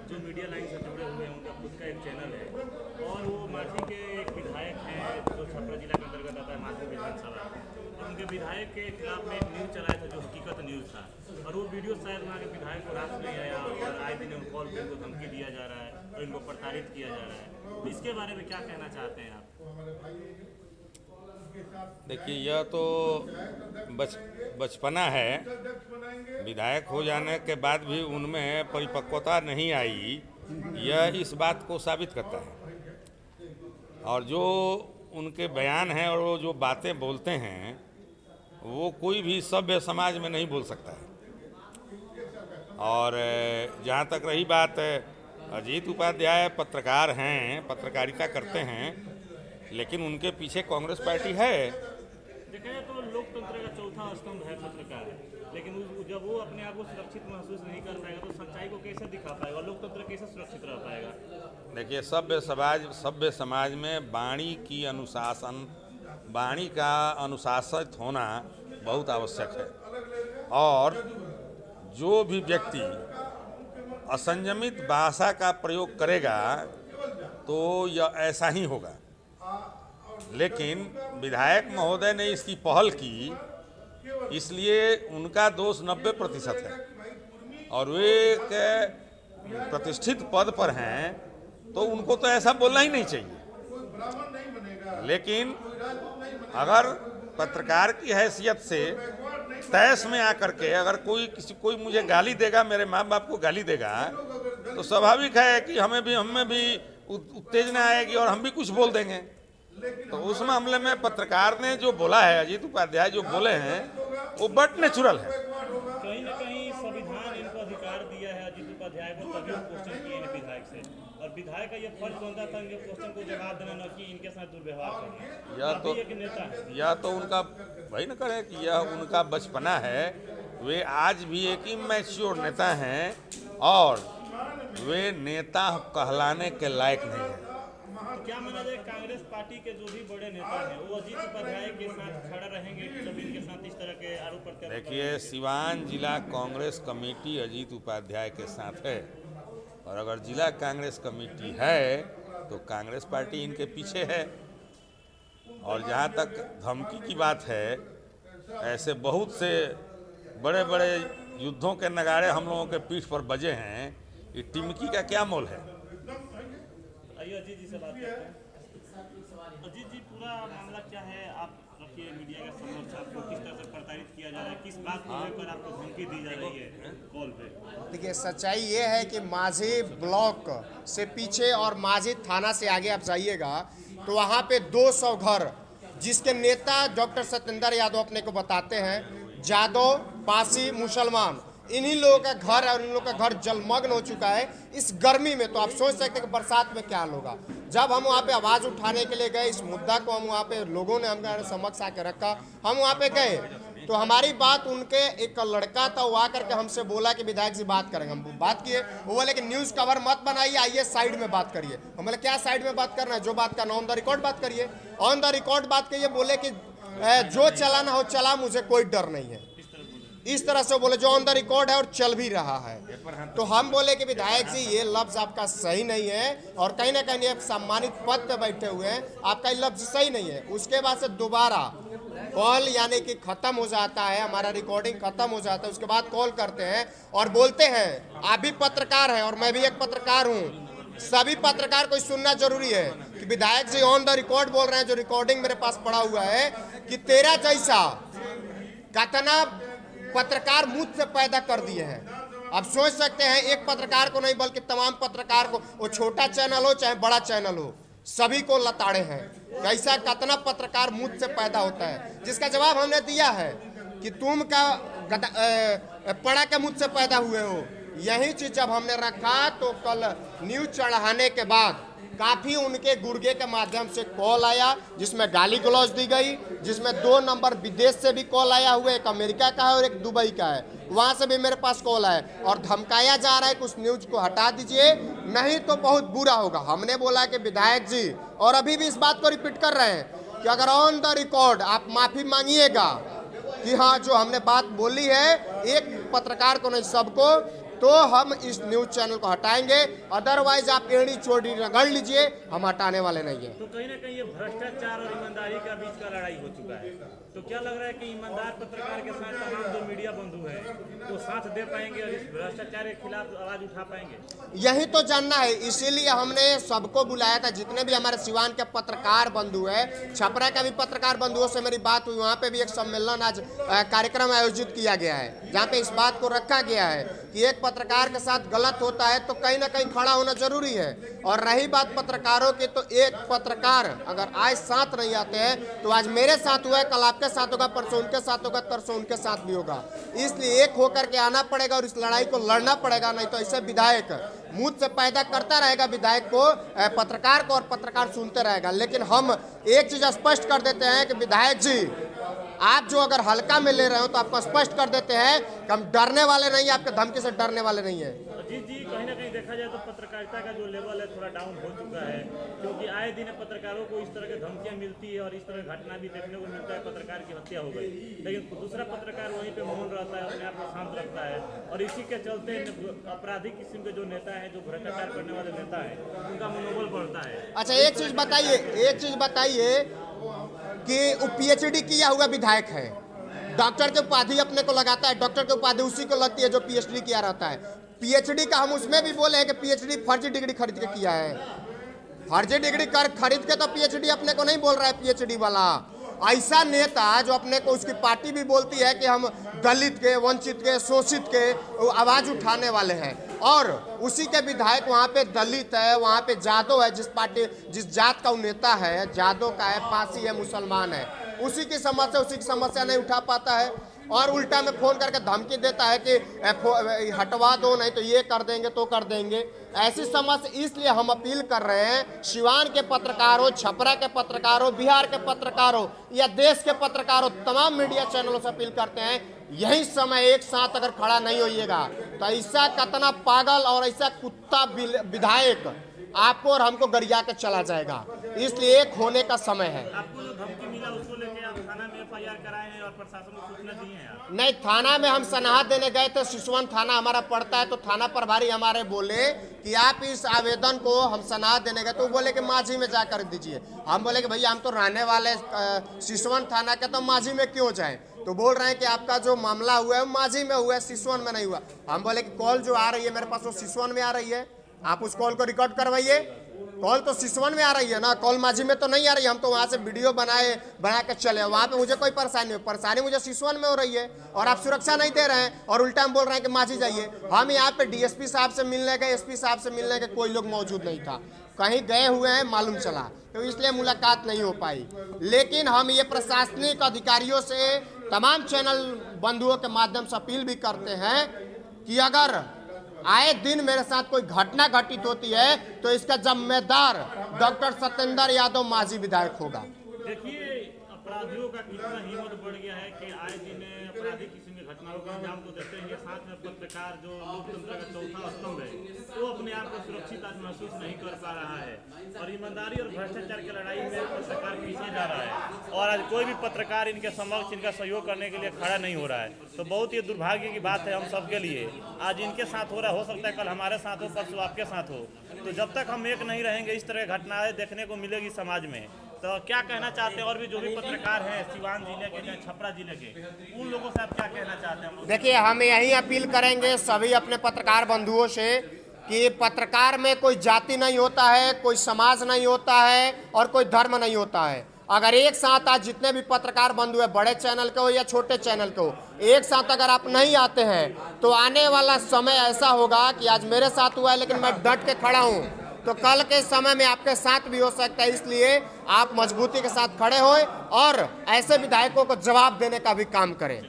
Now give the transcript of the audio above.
जो media line से जुड़े हुए हैं उनका खुद का एक चैनल है और वो मांझी के एक विधायक हैं जो छपरा जिला के अंतर्गत आता है मांझी विधानसभा, और उनके विधायक के खिलाफ में एक न्यूज़ चलाया था जो हकीकत न्यूज़ था, और वो वीडियो शायद वहाँ के विधायक को रास नहीं आया और आए दिन उन कॉल पर इनको धमकी दिया जा रहा है और इनको प्रताड़ित किया जा रहा है। तो इसके बारे में क्या कहना चाहते हैं आप? देखिए, यह तो बचपना है। विधायक हो जाने के बाद भी उनमें परिपक्वता नहीं आई, यह इस बात को साबित करता है। और जो उनके बयान हैं और वो जो बातें बोलते हैं वो कोई भी सभ्य समाज में नहीं बोल सकता है। और जहाँ तक रही बात, अजीत उपाध्याय पत्रकार हैं, पत्रकारिता करते हैं, लेकिन उनके पीछे कांग्रेस पार्टी है। देखें तो लोकतंत्र का चौथा स्तंभ है पत्रकार, लेकिन जब वो अपने आप को सुरक्षित महसूस नहीं कर पाएगा तो सच्चाई को कैसे दिखा पाएगा, लोकतंत्र कैसे सुरक्षित रह पाएगा? देखिए, सभ्य समाज में वाणी का अनुशासित होना बहुत आवश्यक है। और जो भी व्यक्ति असंयमित भाषा का प्रयोग करेगा तो यह ऐसा ही होगा। लेकिन विधायक महोदय ने इसकी पहल की, इसलिए उनका दोष 90% है और वे एक प्रतिष्ठित पद पर हैं तो उनको तो ऐसा बोलना ही नहीं चाहिए। लेकिन अगर पत्रकार की हैसियत से तैश में आकर के अगर कोई मुझे गाली देगा, मेरे माँ बाप को गाली देगा, तो स्वाभाविक है कि हमें भी उत्तेजना आएगी और हम भी कुछ बोल देंगे। तो उस मामले में पत्रकार ने जो बोला है, अजीत उपाध्याय जो बोले हैं, वो बट नेचुरल है। कहीं ना कहीं संविधान इनको अधिकार दिया है अजीत उपाध्याय को, तभी क्वेश्चन किए हैं विधायक से, और विधायक का ये फर्ज बनता था इनके क्वेश्चन को जवाब देना, न कि इनके साथ दुर्व्यवहार करना। या तो उनका वही न करे कि यह उनका बचपना है। वे आज भी एक इमैच्योर नेता हैं और वे नेता कहलाने के लायक नहीं है। तो क्या माना जाए, कांग्रेस पार्टी के जो भी बड़े नेता हैं वो अजीत उपाध्याय के साथ खड़ा रहेंगे जब इनके साथ इस तरह के आरोप प्रत्यारोप? देखिए, सिवान जिला कांग्रेस कमेटी अजीत उपाध्याय के साथ है, और अगर जिला कांग्रेस कमेटी है तो कांग्रेस पार्टी इनके पीछे है। और जहाँ तक धमकी की बात है, ऐसे बहुत से बड़े बड़े युद्धों के नगाड़े हम लोगों के पीठ पर बजे हैं, ये टिमकी का क्या मोल है? अजीत जी से बात करते हैं। अजीत जी, पूरा मामला क्या है? आप रखिए मीडिया का समक्ष, आपको किस तरह से प्रताड़ित किया जा रहा है, किस बात को लेकर आपको धमकी दी जा रही है कॉल पे? देखिए, सच्चाई ये है कि माझी ब्लॉक से पीछे और माझी थाना से आगे आप जाइएगा तो वहाँ पे 200 घर, जिसके नेता डॉक्टर सत्येंद्र यादव अपने को बताते हैं, जादव, पासी, मुसलमान, इन्हीं लोगों का घर और इन लोगों का घर जलमग्न हो चुका है इस गर्मी में। तो आप सोच सकते हैं कि बरसात में क्या हाल होगा। जब हम वहाँ पे आवाज़ उठाने के लिए गए, इस मुद्दा को हम वहाँ पे लोगों ने हमारे समक्ष आके रखा, हम वहाँ पे गए तो हमारी बात उनके एक लड़का था, वो आकर के हमसे बोला कि विधायक जी बात करेंगे। हम बात किए, वो बोले कि न्यूज़ कवर मत बनाइए, आइए साइड में बात करिए। हम बोले क्या साइड में बात करना है, जो बात करना ऑन द रिकॉर्ड बात करिए। ऑन द रिकॉर्ड बात करिए। बोले कि जो चलाना हो चला, मुझे कोई डर नहीं है, इस तरह से बोले, जो ऑन द रिकॉर्ड है और चल भी रहा है। तो हम बोले कि विधायक जी ये लफ्ज़ आपका सही नहीं है, और कहीं ना कहीं एक सम्मानित पद पे बैठे हुए हैं, आपका ये लफ्ज़ सही नहीं है। उसके बाद से दोबारा कॉल यानी कि ख़त्म हो जाता है, हमारा रिकॉर्डिंग ख़त्म हो जाता है, उसके बाद कॉल करते हैं और बोलते हैं आप भी पत्रकार हैं और मैं भी एक पत्रकार हूँ, सभी पत्रकार को सुनना जरूरी है कि विधायक जी ऑन द रिकॉर्ड बोल रहे हैं, जो रिकॉर्डिंग मेरे पास पड़ा हुआ है, कि तेरा जैसा कतना पत्रकार मुझसे पैदा कर दिए हैं। अब सोच सकते हैं, एक पत्रकार को नहीं बल्कि तमाम पत्रकार को, वो छोटा चैनल हो चाहे बड़ा चैनल हो, सभी को लताड़े हैं। कैसा कतना पत्रकार मुझसे पैदा होता है, जिसका जवाब हमने दिया है कि तुम का पढ़ा के मुझसे पैदा हुए हो। यही चीज जब हमने रखा तो कल न्यूज चढ़ाने के बाद काफ़ी उनके गुर्गे के माध्यम से कॉल आया, जिसमें गाली गलौज दी गई, जिसमें 2 नंबर विदेश से भी कॉल आया हुआ, एक अमेरिका का है और एक दुबई का है, वहाँ से भी मेरे पास कॉल आया और धमकाया जा रहा है कि उस न्यूज़ को हटा दीजिए, नहीं तो बहुत बुरा होगा। हमने बोला कि विधायक जी, और अभी भी इस बात को रिपीट कर रहे हैं कि अगर ऑन द रिकॉर्ड आप माफ़ी मांगिएगा कि हाँ जो हमने बात बोली है, एक पत्रकार को नहीं सबको, तो हम इस न्यूज़ चैनल को हटाएंगे, अदरवाइज आप एड़ी चोड़ी रगड़ लीजिए, हम हटाने वाले नहीं हैं। तो कहीं ना कहीं ये भ्रष्टाचार और ईमानदारी का बीच का लड़ाई हो चुका है। तो क्या लग रहा है कि ईमानदार पत्रकार के साथ तमाम जो मीडिया बंधु हैं वो साथ दे पाएंगे और इस भ्रष्टाचार के खिलाफ आवाज उठा पाएंगे? यही तो जानना है, इसीलिए हमने सबको बुलाया था, जितने भी हमारे सिवान के पत्रकार बंधु है, छपरा का भी पत्रकार बंधुओं से मेरी बात हुई, वहाँ पे भी एक सम्मेलन आज कार्यक्रम आयोजित किया गया है, जहाँ पे इस बात को रखा गया है कि एक पत्रकार के साथ गलत होता है तो कहीं ना कहीं खड़ा होना जरूरी है। और रही बात पत्रकारों की, तो एक पत्रकार अगर आज साथ नहीं आते हैं तो आज मेरे साथ हुआ है, कल आपके साथ होगा, परसों उनके साथ होगा, तरसों उनके साथ भी होगा। इसलिए एक होकर के आना पड़ेगा और इस लड़ाई को लड़ना पड़ेगा, नहीं तो ऐसे विधायक मुझ से पैदा करता रहेगा विधायक को, पत्रकार को, और पत्रकार सुनते रहेगा। लेकिन हम एक चीज स्पष्ट कर देते हैं कि विधायक जी, आप जो अगर हल्का में ले रहे हो तो आपको स्पष्ट कर देते हैं कि हम डरने वाले नहीं है, आपके धमकी से डरने वाले नहीं है। अजीत जी, कहीं ना कहीं देखा जाए तो पत्रकारिता का जो लेवल है थोड़ा डाउन हो चुका है, क्योंकि आए दिन पत्रकारों को इस तरह की धमकियां मिलती है और इस तरह घटना भी देखने को मिलता है, पत्रकार की हत्या हो गई, लेकिन दूसरा पत्रकार वहीं पे मौन रहता है, अपने आप को शांत रखता है, और इसी के चलते आपराधिक किस्म के जो नेता है, जो भ्रष्टाचार करने वाले नेता है, उनका मनोबल बढ़ता है। अच्छा, एक चीज बताइए कि वो PhD किया हुआ विधायक है, डॉक्टर की उपाधि अपने को लगाता है, डॉक्टर की उपाधि उसी को लगती है जो PhD किया रहता है। PhD का हम उसमें भी बोले हैं कि PhD फर्जी डिग्री खरीद के किया है, फर्जी डिग्री खरीद के तो PhD अपने को नहीं बोल रहा है PhD वाला। ऐसा नेता जो अपने को, उसकी पार्टी भी बोलती है कि हम दलित के, वंचित के, शोषित के आवाज उठाने वाले हैं, और उसी के विधायक वहाँ पे दलित है, वहाँ पे जादव है, जिस जात का वो नेता है, जादव का है, पासी है, मुसलमान है, उसी की समस्या नहीं उठा पाता है, और उल्टा में फोन करके धमकी देता है कि हटवा दो, नहीं तो ये कर देंगे, तो कर देंगे। ऐसी समस्या, इसलिए हम अपील कर रहे हैं सिवान के पत्रकारों, छपरा के पत्रकारों, बिहार के पत्रकारों या देश के पत्रकारों, तमाम मीडिया चैनलों से अपील करते हैं, यही समय एक साथ अगर खड़ा नहीं होइएगा तो ऐसा कतना पागल और ऐसा कुत्ता विधायक आपको और हमको गरिया के चला जाएगा। इसलिए एक होने का समय है। आपको जो धमकी मिला उसको लेके आप थाना में FIR कराए हैं और प्रशासन को सूचना दी है आप? नहीं, थाना में हम सनाहा देने गए थे, सिसवन थाना हमारा पड़ता है, तो थाना प्रभारी हमारे बोले कि आप इस आवेदन को, हम सनाहा देने गए तो बोले कि माझी में जाकर दीजिए। हम बोले कि भैया हम तो रहने वाले सिसवन थाना के, तो माझी में क्यों जाएं? तो बोल रहे हैं कि आपका जो मामला हुआ है वो माझी में हुआ है, सिसवन में नहीं हुआ। हम बोले कि कॉल जो आ रही है मेरे पास वो सिसवन में आ रही है, आप उस कॉल को रिकॉर्ड करवाइए। कॉल तो सिसवन में आ रही है ना, कॉल माझी में तो नहीं आ रही है। हम तो वहाँ से वीडियो बना के चले, वहाँ पे मुझे कोई परेशानी नहीं, परेशानी मुझे सिसवन में हो रही है, और आप सुरक्षा नहीं दे रहे हैं और उल्टा हम बोल रहे हैं कि माझी जाइए। हम यहाँ पे DSP साहब से मिलने गए, SP साहब से मिलने गए, कोई लोग मौजूद नहीं था, कहीं गए हुए हैं मालूम चला, तो इसलिए मुलाकात नहीं हो पाई। लेकिन हम ये प्रशासनिक अधिकारियों से, तमाम चैनल बंधुओं के माध्यम से अपील भी करते हैं कि अगर आए दिन मेरे साथ कोई घटना घटित होती है तो इसका जिम्मेदार डॉक्टर सत्येंद्र यादव माझी विधायक होगा। देखिए, अपराधियों का कितना हिम्मत बढ़ गया है कि आए दिन आपराधिक किस्म की घटनाओं का अंजाम तो देते हैं, साथ में पत्रकार जो लोकतंत्र का चौथा स्तंभ है वो अपने आप को सुरक्षित आज महसूस नहीं कर पा रहा है, और ईमानदारी और भ्रष्टाचार की लड़ाई में पत्रकार पीछे जा रहा है, और आज कोई भी पत्रकार इनके समक्ष इनका सहयोग करने के लिए खड़ा नहीं हो रहा है। तो बहुत ही दुर्भाग्य की बात है हम सबके लिए, आज इनके साथ हो रहा, हो सकता है कल हमारे साथ हो, परसों आपके साथ हो। तो जब तक हम एक नहीं रहेंगे, इस तरह की घटनाएं देखने को मिलेगी समाज में। तो क्या कहना चाहते हैं, और भी जो भी पत्रकार हैं सिवान जिले के, छपरा जिले के, उन लोगों से आप क्या कहना चाहते हैं? देखिए, हम यही अपील करेंगे सभी अपने पत्रकार बंधुओं से कि पत्रकार में कोई जाति नहीं होता है, कोई समाज नहीं होता है, और कोई धर्म नहीं होता है। अगर एक साथ आज जितने भी पत्रकार बंधु है, बड़े चैनल के हो या छोटे चैनल के हो, एक साथ अगर आप नहीं आते हैं तो आने वाला समय ऐसा होगा कि आज मेरे साथ हुआ है लेकिन मैं डट के खड़ा हूँ, तो कल के समय में आपके साथ भी हो सकता है। इसलिए आप मजबूती के साथ खड़े हों और ऐसे विधायकों को जवाब देने का भी काम करें।